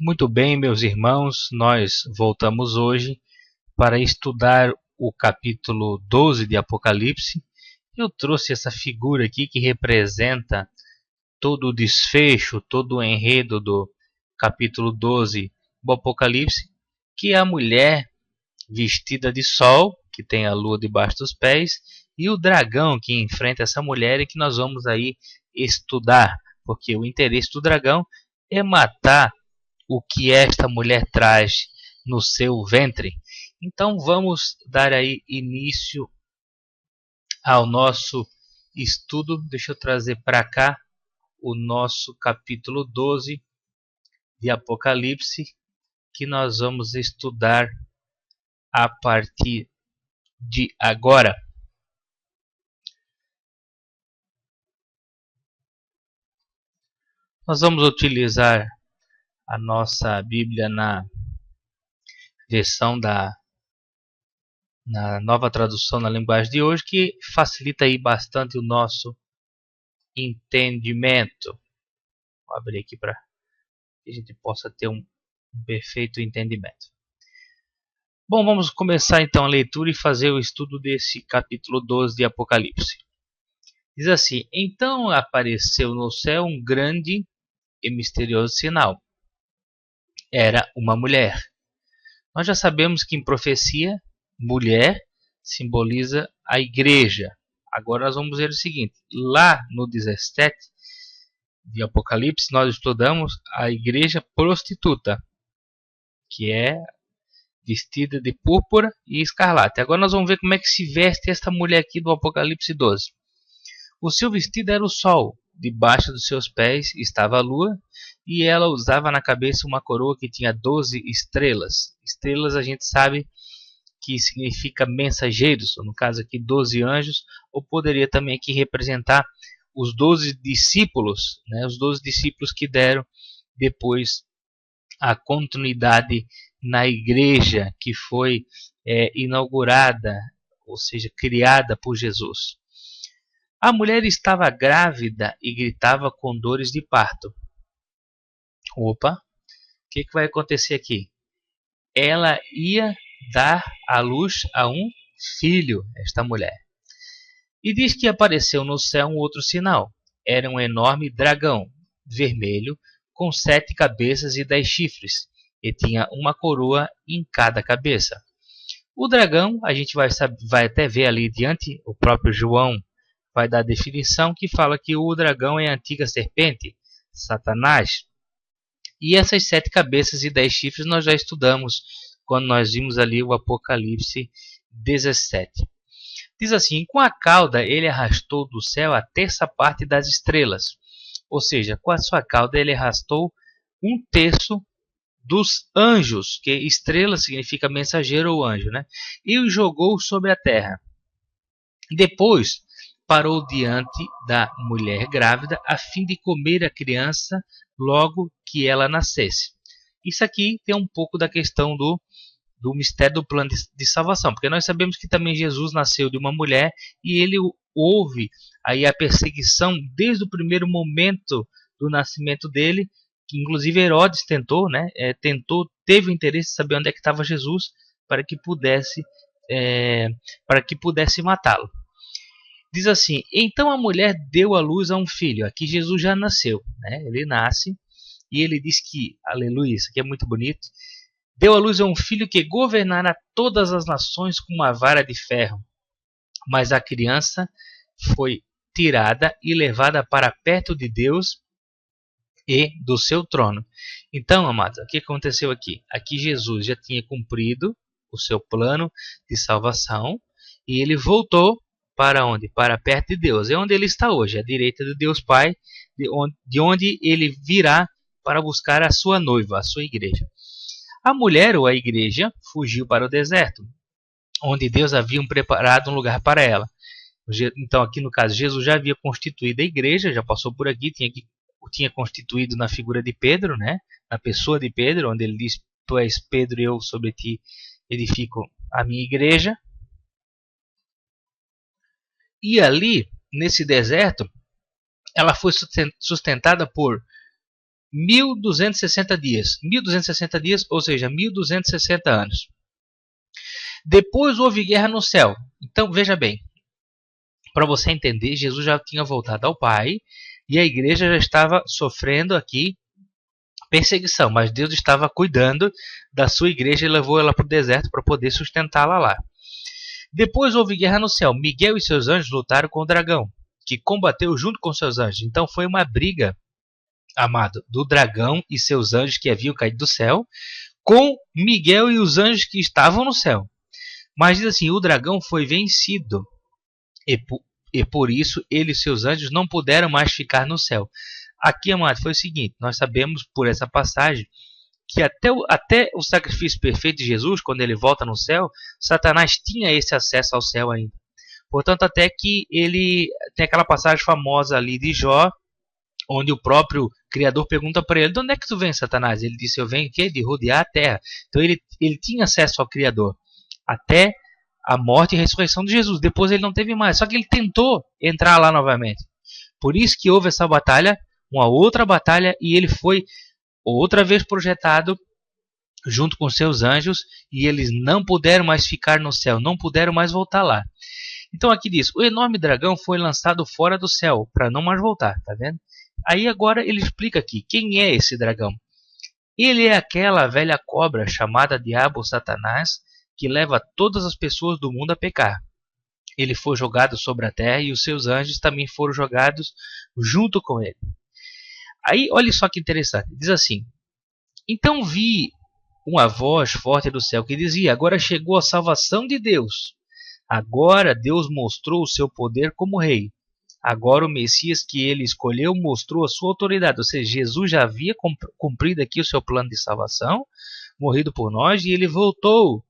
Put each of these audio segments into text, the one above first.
Muito bem, meus irmãos, nós voltamos hoje para estudar o capítulo 12 de Apocalipse. Eu trouxe essa figura aqui que representa todo o desfecho, todo o enredo do capítulo 12 do Apocalipse, que é a mulher vestida de sol, que tem a lua debaixo dos pés, e o dragão que enfrenta essa mulher e que nós vamos aí estudar, porque o interesse do dragão é matar o que esta mulher traz no seu ventre. Então vamos dar aí início ao nosso estudo. Deixa eu trazer para cá o nosso capítulo 12 de Apocalipse, que nós vamos estudar a partir de agora. Nós vamos utilizar a nossa Bíblia na versão na nova tradução na linguagem de hoje, que facilita aí bastante o nosso entendimento. Vou abrir aqui para que a gente possa ter um perfeito entendimento. Bom, vamos começar então a leitura e fazer o estudo desse capítulo 12 de Apocalipse. Diz assim: Então apareceu no céu um grande e misterioso sinal. Era uma mulher. Nós já sabemos que em profecia, mulher simboliza a igreja. Agora nós vamos ver o seguinte: lá no 17 de Apocalipse, nós estudamos a igreja prostituta, que é vestida de púrpura e escarlate. Agora nós vamos ver como é que se veste esta mulher aqui do Apocalipse 12. O seu vestido era o sol, debaixo dos seus pés estava a lua, e ela usava na cabeça uma coroa que tinha 12 estrelas. Estrelas a gente sabe que significa mensageiros, ou no caso aqui 12 anjos, ou poderia também aqui representar os 12 discípulos, né? Os 12 discípulos que deram depois a continuidade na igreja que foi inaugurada, ou seja, criada por Jesus. A mulher estava grávida e gritava com dores de parto. Opa, o que vai acontecer aqui? Ela ia dar à luz a um filho, esta mulher. E diz que apareceu no céu um outro sinal. Era um enorme dragão, vermelho, com 7 cabeças e 10 chifres, e tinha uma coroa em cada cabeça. O dragão, a gente vai até ver ali diante, o próprio João vai dar a definição que fala que o dragão é a antiga serpente, Satanás. E essas 7 cabeças e 10 chifres nós já estudamos quando nós vimos ali o Apocalipse 17. Diz assim: com a cauda ele arrastou do céu a terça parte das estrelas. Ou seja, com a sua cauda ele arrastou 1/3 dos anjos, que estrela significa mensageiro ou anjo, né? E os jogou sobre a terra. Depois parou diante da mulher grávida a fim de comer a criança logo que ela nascesse. Isso aqui tem um pouco da questão do mistério do plano de salvação, porque nós sabemos que também Jesus nasceu de uma mulher e ele houve aí a perseguição desde o primeiro momento do nascimento dele, que inclusive Herodes tentou, teve o interesse de saber onde é que estava Jesus para que pudesse matá-lo. Diz assim: então a mulher deu à luz a um filho. Aqui Jesus já nasceu, né? Ele nasce e ele diz que, aleluia, isso aqui é muito bonito, deu à luz a um filho que governará todas as nações com uma vara de ferro. Mas a criança foi tirada e levada para perto de Deus e do seu trono. Então, amados, o que aconteceu aqui? Aqui Jesus já tinha cumprido o seu plano de salvação e ele voltou para onde? Para perto de Deus. É onde ele está hoje, à direita de Deus Pai, de onde ele virá para buscar a sua noiva, a sua igreja. A mulher ou a igreja fugiu para o deserto, onde Deus havia preparado um lugar para ela. Então, aqui no caso, Jesus já havia constituído a igreja, já passou por aqui, tinha constituído na figura de Pedro, né? Na pessoa de Pedro, onde ele diz: tu és Pedro e eu sobre ti edifico a minha igreja. E ali, nesse deserto, ela foi sustentada por 1260 dias. 1260 dias, ou seja, 1260 anos. Depois houve guerra no céu. Então, veja bem, para você entender, Jesus já tinha voltado ao Pai e a igreja já estava sofrendo aqui perseguição, mas Deus estava cuidando da sua igreja e levou ela para o deserto para poder sustentá-la lá. Depois houve guerra no céu. Miguel e seus anjos lutaram com o dragão, que combateu junto com seus anjos. Então foi uma briga, amado, do dragão e seus anjos que haviam caído do céu, com Miguel e os anjos que estavam no céu. Mas diz assim, o dragão foi vencido, e por isso ele e seus anjos não puderam mais ficar no céu. Aqui, amado, foi o seguinte, nós sabemos por essa passagem que até o sacrifício perfeito de Jesus, quando ele volta no céu, Satanás tinha esse acesso ao céu ainda. Portanto, até que ele tem aquela passagem famosa ali de Jó, onde o próprio Criador pergunta para ele, de onde é que tu vem, Satanás? Ele disse, eu venho aqui de rodear a terra. Então ele tinha acesso ao Criador, até a morte e a ressurreição de Jesus. Depois ele não teve mais, só que ele tentou entrar lá novamente. Por isso que houve essa batalha, uma outra batalha, e ele foi outra vez projetado junto com seus anjos, e eles não puderam mais ficar no céu, não puderam mais voltar lá. Então aqui diz, o enorme dragão foi lançado fora do céu, para não mais voltar, tá vendo? Aí agora ele explica aqui, quem é esse dragão? Ele é aquela velha cobra chamada Diabo Satanás, que leva todas as pessoas do mundo a pecar. Ele foi jogado sobre a terra e os seus anjos também foram jogados junto com ele. Aí, olha só que interessante, diz assim, então vi uma voz forte do céu que dizia, agora chegou a salvação de Deus. Agora Deus mostrou o seu poder como rei. Agora o Messias que ele escolheu mostrou a sua autoridade. Ou seja, Jesus já havia cumprido aqui o seu plano de salvação, morrido por nós, e ele voltou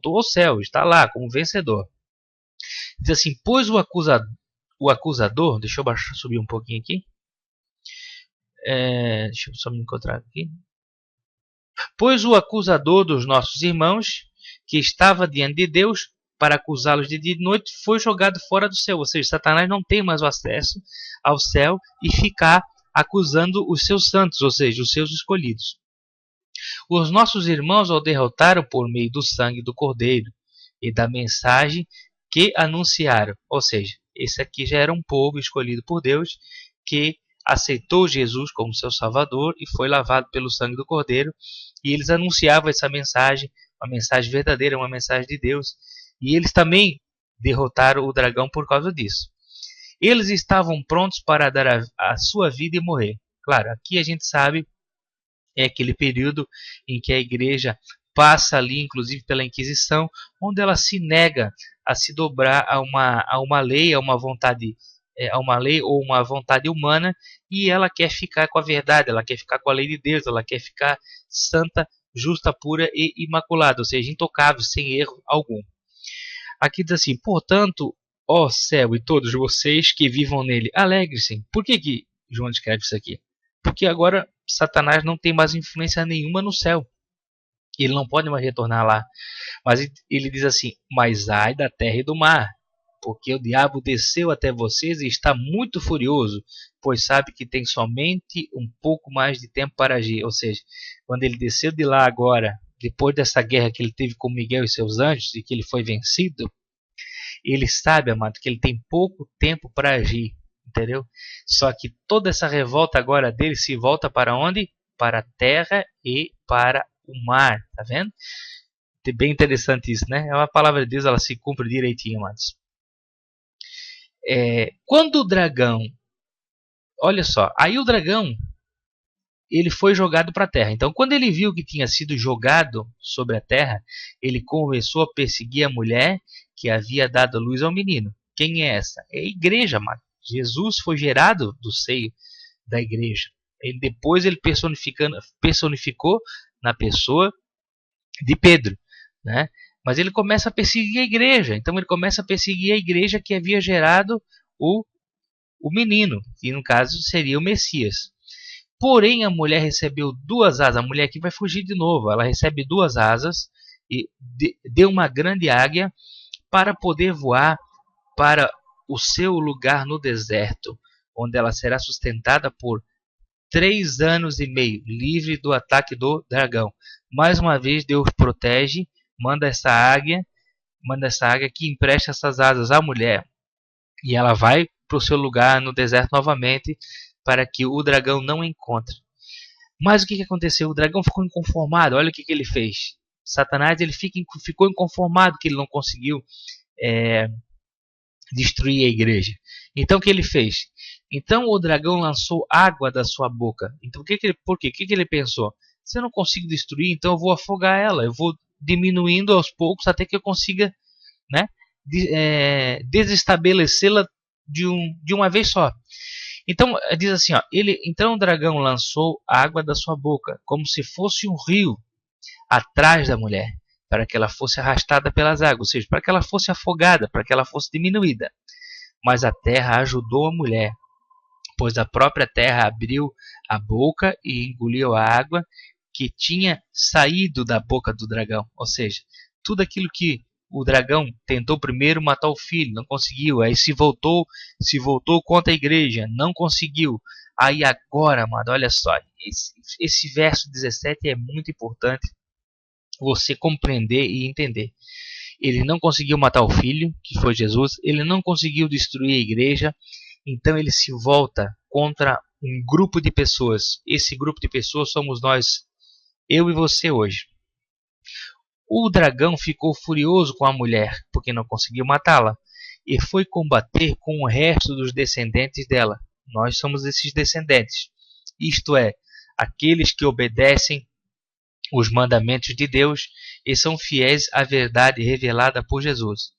ao céu, está lá como vencedor. Diz assim, pois o acusador, deixa eu subir um pouquinho aqui. Deixa eu só me encontrar aqui. Pois o acusador dos nossos irmãos, que estava diante de Deus para acusá-los de dia e de noite, foi jogado fora do céu. Ou seja, Satanás não tem mais o acesso ao céu e ficar acusando os seus santos, ou seja, os seus escolhidos. Os nossos irmãos o derrotaram por meio do sangue do Cordeiro e da mensagem que anunciaram. Ou seja, esse aqui já era um povo escolhido por Deus que aceitou Jesus como seu Salvador e foi lavado pelo sangue do Cordeiro, e eles anunciavam essa mensagem, uma mensagem verdadeira, uma mensagem de Deus, e eles também derrotaram o dragão por causa disso. Eles estavam prontos para dar a sua vida e morrer. Claro, aqui a gente sabe, é aquele período em que a igreja passa ali, inclusive pela Inquisição, onde ela se nega a se dobrar a uma lei, a uma lei ou uma vontade humana, e ela quer ficar com a verdade, ela quer ficar com a lei de Deus, ela quer ficar santa, justa, pura e imaculada, ou seja, intocável, sem erro algum. Aqui diz assim, portanto, ó céu e todos vocês que vivam nele, alegre-se. Por que João escreve isso aqui? Porque agora Satanás não tem mais influência nenhuma no céu. Ele não pode mais retornar lá. Mas ele diz assim, mas ai da terra e do mar, porque o diabo desceu até vocês e está muito furioso, pois sabe que tem somente um pouco mais de tempo para agir. Ou seja, quando ele desceu de lá agora, depois dessa guerra que ele teve com Miguel e seus anjos, e que ele foi vencido, ele sabe, amado, que ele tem pouco tempo para agir, entendeu? Só que toda essa revolta agora dele se volta para onde? Para a terra e para o mar, tá vendo? É bem interessante isso, né? É uma palavra de Deus, ela se cumpre direitinho, amados. Quando o dragão, olha só, aí o dragão, ele foi jogado para a terra. Então, quando ele viu que tinha sido jogado sobre a terra, ele começou a perseguir a mulher que havia dado a luz ao menino. Quem é essa? É a igreja, mano. Jesus foi gerado do seio da igreja. Depois ele personificou na pessoa de Pedro, né? Mas ele começa a perseguir a igreja. Então ele começa a perseguir a igreja que havia gerado o menino, que no caso seria o Messias. Porém, a mulher recebeu duas asas. A mulher aqui vai fugir de novo. Ela recebe duas asas e deu uma grande águia para poder voar para o seu lugar no deserto, onde ela será sustentada por 3 anos e meio, livre do ataque do dragão. Mais uma vez, Deus protege, manda essa águia que empresta essas asas à mulher. E ela vai para o seu lugar no deserto novamente, para que o dragão não encontre. Mas o que aconteceu? O dragão ficou inconformado. Olha o que ele fez. Satanás ficou inconformado que ele não conseguiu destruir a igreja. Então o que ele fez? Então o dragão lançou água da sua boca. Então por quê? O que ele pensou? Se eu não consigo destruir, então eu vou afogar ela. Eu vou diminuindo aos poucos até que eu consiga, né, desestabelecê-la de uma vez só. Então diz assim, ó, então o dragão lançou água da sua boca, como se fosse um rio, atrás da mulher, para que ela fosse arrastada pelas águas, ou seja, para que ela fosse afogada, para que ela fosse diminuída. Mas a terra ajudou a mulher, pois a própria terra abriu a boca e engoliu a água que tinha saído da boca do dragão. Ou seja, tudo aquilo que o dragão tentou primeiro matar o filho, não conseguiu. Aí se voltou contra a igreja, não conseguiu. Aí agora, amado, olha só, esse verso 17 é muito importante você compreender e entender. Ele não conseguiu matar o filho, que foi Jesus, ele não conseguiu destruir a igreja, então ele se volta contra um grupo de pessoas. Esse grupo de pessoas somos nós, eu e você hoje. O dragão ficou furioso com a mulher, porque não conseguiu matá-la, e foi combater com o resto dos descendentes dela. Nós somos esses descendentes, isto é, aqueles que obedecem os mandamentos de Deus e são fiéis à verdade revelada por Jesus.